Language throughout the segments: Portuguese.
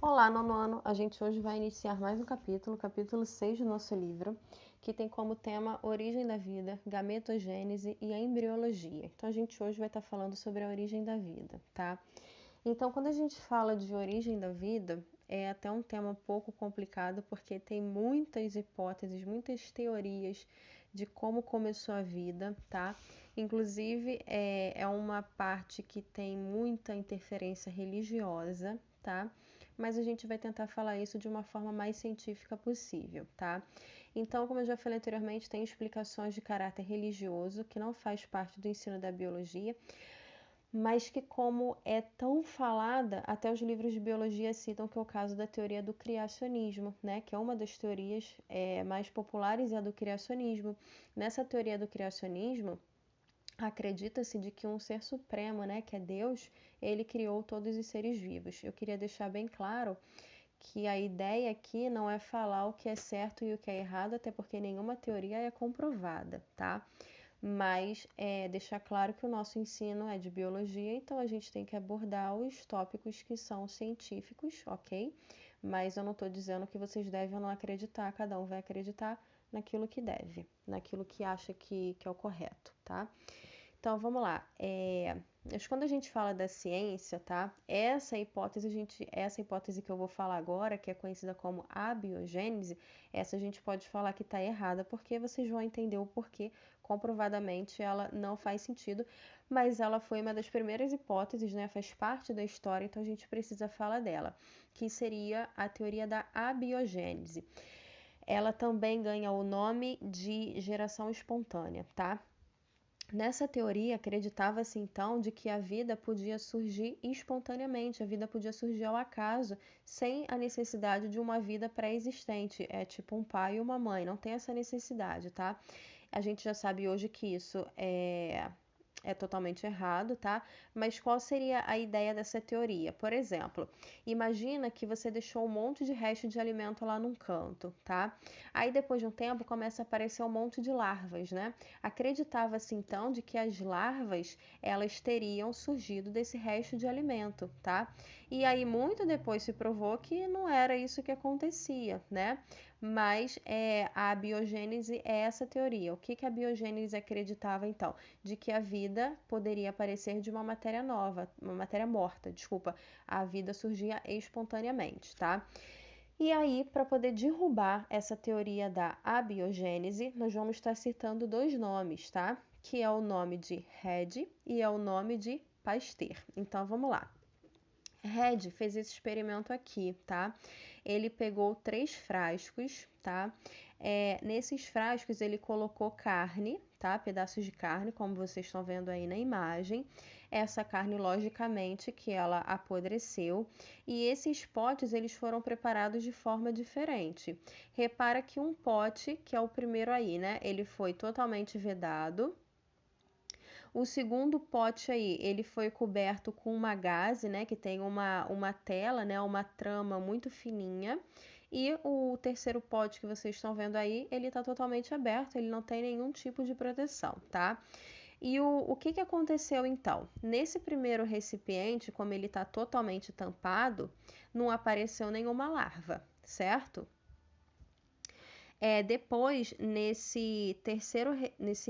Olá, nono ano! A gente hoje vai iniciar mais um capítulo, capítulo 6 do nosso livro, que tem como tema Origem da Vida, Gametogênese e a Embriologia. Então, a gente hoje vai estar falando sobre a origem da vida, tá? Então, quando a gente fala de origem da vida, é até um tema um pouco complicado, porque tem muitas hipóteses, muitas teorias de como começou a vida, tá? Inclusive, é uma parte que tem muita interferência religiosa, tá? Mas a gente vai tentar falar isso de uma forma mais científica possível, tá? Então, como eu já falei anteriormente, tem explicações de caráter religioso que não faz parte do ensino da biologia, mas que, como é tão falada, até os livros de biologia citam que é o caso da teoria do criacionismo, né? Que é uma das teorias mais populares, é a do criacionismo. Nessa teoria do criacionismo, acredita-se de que um ser supremo, né, que é Deus, ele criou todos os seres vivos. Eu queria deixar bem claro que a ideia aqui não é falar o que é certo e o que é errado, até porque nenhuma teoria é comprovada, tá? Mas deixar claro que o nosso ensino é de biologia, então a gente tem que abordar os tópicos que são científicos, ok? Mas eu não estou dizendo que vocês devem ou não acreditar, cada um vai acreditar naquilo que deve, naquilo que acha que é o correto, tá? Então vamos lá. Mas quando a gente fala da ciência, tá? Essa hipótese que eu vou falar agora, que é conhecida como abiogênese, essa a gente pode falar que está errada, porque vocês vão entender o porquê. Comprovadamente ela não faz sentido, mas ela foi uma das primeiras hipóteses, né? Faz parte da história, então a gente precisa falar dela, que seria a teoria da abiogênese. Ela também ganha o nome de geração espontânea, tá? Nessa teoria, acreditava-se então de que a vida podia surgir espontaneamente, a vida podia surgir ao acaso, sem a necessidade de uma vida pré-existente, é tipo um pai e uma mãe, não tem essa necessidade, tá? A gente já sabe hoje que isso é totalmente errado, tá? Mas qual seria a ideia dessa teoria? Por exemplo, imagina que você deixou um monte de resto de alimento lá num canto, tá? Aí depois de um tempo começa a aparecer um monte de larvas, né? Acreditava-se então de que as larvas, elas teriam surgido desse resto de alimento, tá? E aí muito depois se provou que não era isso que acontecia, né? Mas a biogênese é essa teoria. O que a biogênese acreditava então? De que a vida poderia aparecer de uma matéria nova, uma matéria morta, desculpa. A vida surgia espontaneamente, tá? E aí, para poder derrubar essa teoria da abiogênese, nós vamos estar citando dois nomes, tá? Que é o nome de Red e é o nome de Pasteur. Então, vamos lá. Red fez esse experimento aqui, tá? Ele pegou 3 frascos, tá? Nesses frascos ele colocou carne, tá? Pedaços de carne, como vocês estão vendo aí na imagem. Essa carne, logicamente, que ela apodreceu. E esses potes, eles foram preparados de forma diferente. Repara que um pote, que é o primeiro aí, né? Ele foi totalmente vedado. O segundo pote aí, ele foi coberto com uma gaze, né, que tem uma tela, né, uma trama muito fininha. E o terceiro pote que vocês estão vendo aí, ele está totalmente aberto, ele não tem nenhum tipo de proteção, tá? E o que aconteceu então? Nesse primeiro recipiente, como ele está totalmente tampado, não apareceu nenhuma larva, certo? Depois, nesse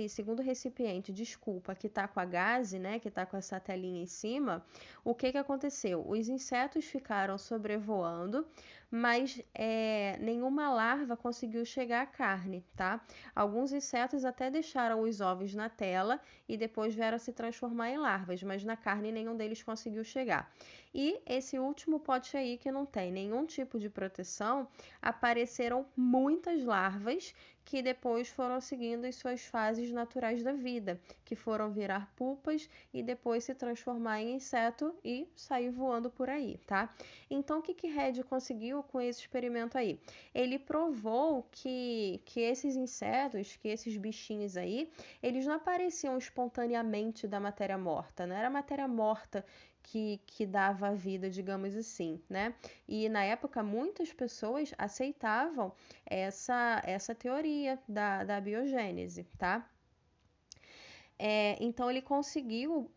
segundo recipiente, desculpa, que está com a gaze, né, que está com essa telinha em cima, o que aconteceu? Os insetos ficaram sobrevoando, mas nenhuma larva conseguiu chegar à carne, tá? Alguns insetos até deixaram os ovos na tela e depois vieram se transformar em larvas, mas na carne nenhum deles conseguiu chegar. E esse último pote aí, que não tem nenhum tipo de proteção, apareceram muitas larvas que depois foram seguindo as suas fases naturais da vida, que foram virar pupas e depois se transformar em inseto e sair voando por aí, tá? Então, o que Red conseguiu com esse experimento aí? Ele provou que esses insetos, que esses bichinhos aí, eles não apareciam espontaneamente da matéria morta, não era matéria morta que dava vida, digamos assim, né? E na época muitas pessoas aceitavam essa teoria da biogênese, tá? Então ele conseguiu,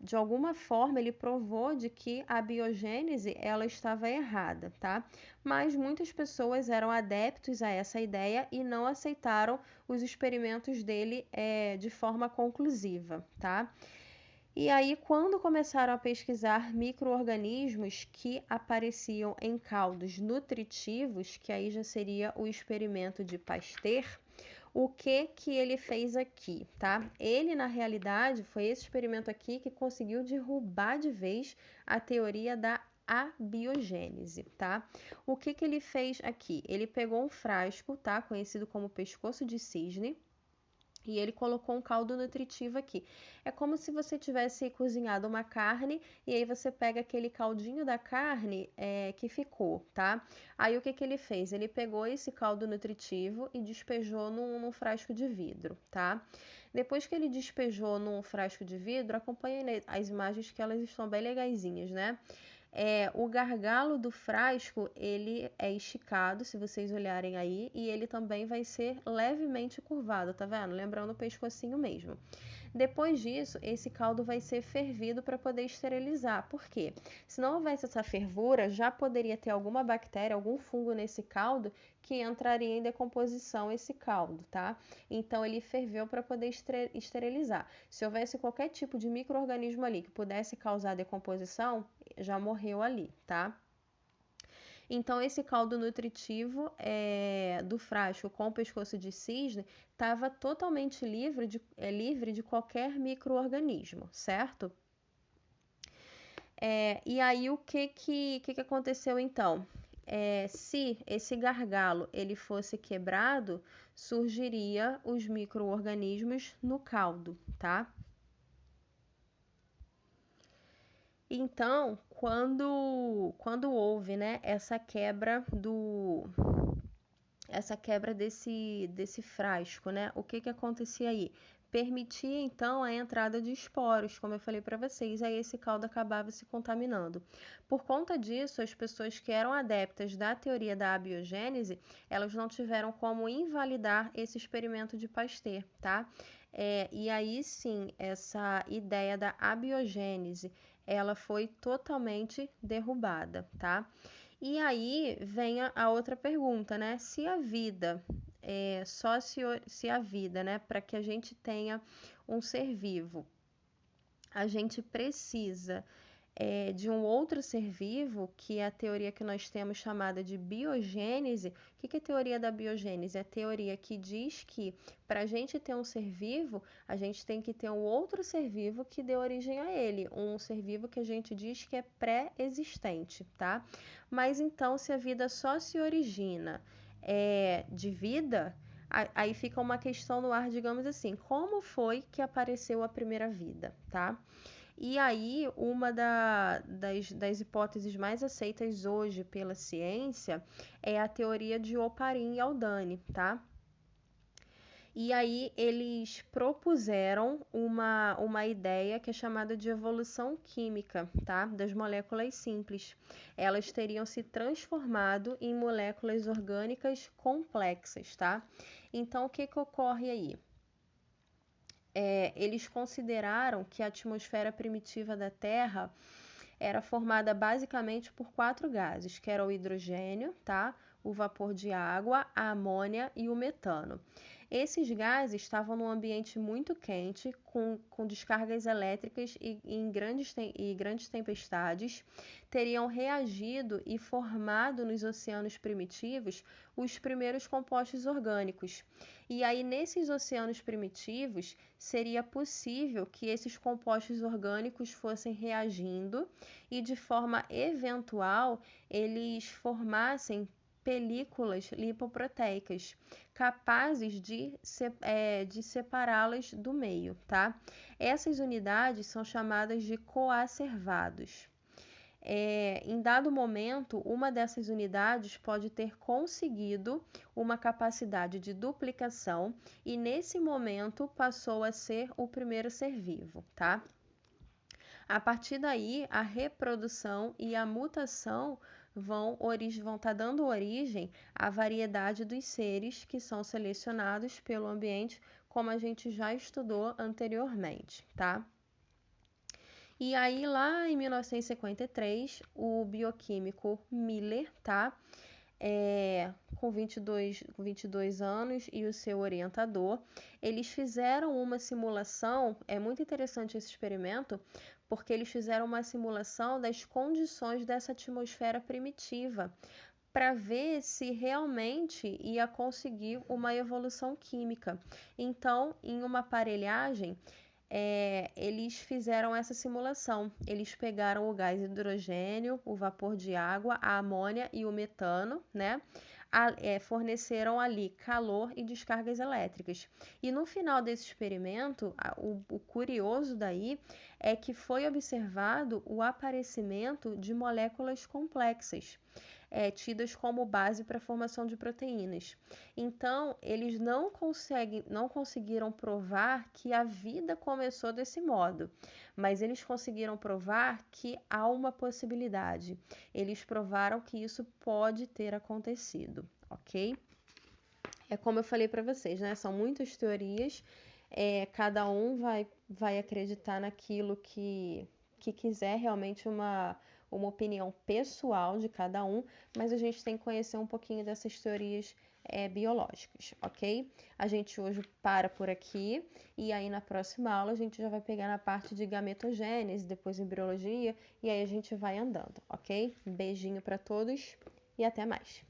de alguma forma, ele provou de que a biogênese ela estava errada, tá? Mas muitas pessoas eram adeptos a essa ideia e não aceitaram os experimentos dele de forma conclusiva, tá? E aí, quando começaram a pesquisar micro-organismos que apareciam em caldos nutritivos, que aí já seria o experimento de Pasteur, o que ele fez aqui, tá? Ele, na realidade, foi esse experimento aqui que conseguiu derrubar de vez a teoria da abiogênese, tá? O que ele fez aqui? Ele pegou um frasco, tá? Conhecido como pescoço de cisne, e ele colocou um caldo nutritivo aqui. É como se você tivesse cozinhado uma carne e aí você pega aquele caldinho da carne que ficou, tá? Aí o que ele fez? Ele pegou esse caldo nutritivo e despejou num frasco de vidro, tá? Depois que ele despejou num frasco de vidro, acompanhe as imagens que elas estão bem legaisinhas, né? O gargalo do frasco, ele é esticado, se vocês olharem aí, e ele também vai ser levemente curvado, tá vendo? Lembrando o pescocinho mesmo. Depois disso, esse caldo vai ser fervido para poder esterilizar. Por quê? Se não houvesse essa fervura, já poderia ter alguma bactéria, algum fungo nesse caldo que entraria em decomposição esse caldo, tá? Então ele ferveu para poder esterilizar. Se houvesse qualquer tipo de micro-organismo ali que pudesse causar decomposição, já morreu ali, tá? Então, esse caldo nutritivo do frasco com o pescoço de cisne estava totalmente livre de qualquer micro-organismo, certo? E aí, o que aconteceu então? Se esse gargalo ele fosse quebrado, surgiria os micro-organismos no caldo, tá? Então, quando houve, né, essa quebra desse frasco, né? O que acontecia aí? Permitia então a entrada de esporos, como eu falei para vocês, aí esse caldo acabava se contaminando. Por conta disso, as pessoas que eram adeptas da teoria da abiogênese, elas não tiveram como invalidar esse experimento de Pasteur, tá? E aí sim, essa ideia da abiogênese, ela foi totalmente derrubada, tá? E aí vem a outra pergunta, né? Se a vida, se a vida, né, para que a gente tenha um ser vivo, a gente precisa de um outro ser vivo, que é a teoria que nós temos chamada de biogênese. O que é a teoria da biogênese? É a teoria que diz que para a gente ter um ser vivo, a gente tem que ter um outro ser vivo que dê origem a ele, um ser vivo que a gente diz que é pré-existente, tá? Mas então, se a vida só se origina de vida, aí fica uma questão no ar, digamos assim, como foi que apareceu a primeira vida, tá? E aí, uma das hipóteses mais aceitas hoje pela ciência é a teoria de Oparin e Aldani, tá? E aí eles propuseram uma ideia que é chamada de evolução química, tá? Das moléculas simples. Elas teriam se transformado em moléculas orgânicas complexas, tá? Então, o que ocorre aí? Eles consideraram que a atmosfera primitiva da Terra era formada basicamente por 4 gases, que era o hidrogênio, tá? O vapor de água, a amônia e o metano. Esses gases estavam num ambiente muito quente, com descargas elétricas e grandes tempestades, teriam reagido e formado nos oceanos primitivos os primeiros compostos orgânicos. E aí, nesses oceanos primitivos, seria possível que esses compostos orgânicos fossem reagindo e, de forma eventual, eles formassem películas lipoproteicas capazes de separá-las do meio, tá? Essas unidades são chamadas de coacervados. Em dado momento, uma dessas unidades pode ter conseguido uma capacidade de duplicação e, nesse momento, passou a ser o primeiro ser vivo, tá? A partir daí, a reprodução e a mutação vão estar dando origem à variedade dos seres que são selecionados pelo ambiente como a gente já estudou anteriormente, tá? E aí, lá em 1953, o bioquímico Miller, tá? Com 22 anos e o seu orientador, eles fizeram uma simulação. É muito interessante esse experimento, porque eles fizeram uma simulação das condições dessa atmosfera primitiva, para ver se realmente ia conseguir uma evolução química. Então, em uma aparelhagem, eles fizeram essa simulação. Eles pegaram o gás hidrogênio, o vapor de água, a amônia e o metano, né? Forneceram ali calor e descargas elétricas. E no final desse experimento, o curioso daí é que foi observado o aparecimento de moléculas complexas, tidas como base para a formação de proteínas. Então, eles não conseguiram provar que a vida começou desse modo, mas eles conseguiram provar que há uma possibilidade. Eles provaram que isso pode ter acontecido, ok? É como eu falei para vocês, né? São muitas teorias, cada um vai acreditar naquilo que quiser, realmente uma opinião pessoal de cada um, mas a gente tem que conhecer um pouquinho dessas teorias biológicas, ok? A gente hoje para por aqui e aí na próxima aula a gente já vai pegar na parte de gametogênese, depois embriologia e aí a gente vai andando, ok? Um beijinho para todos e até mais!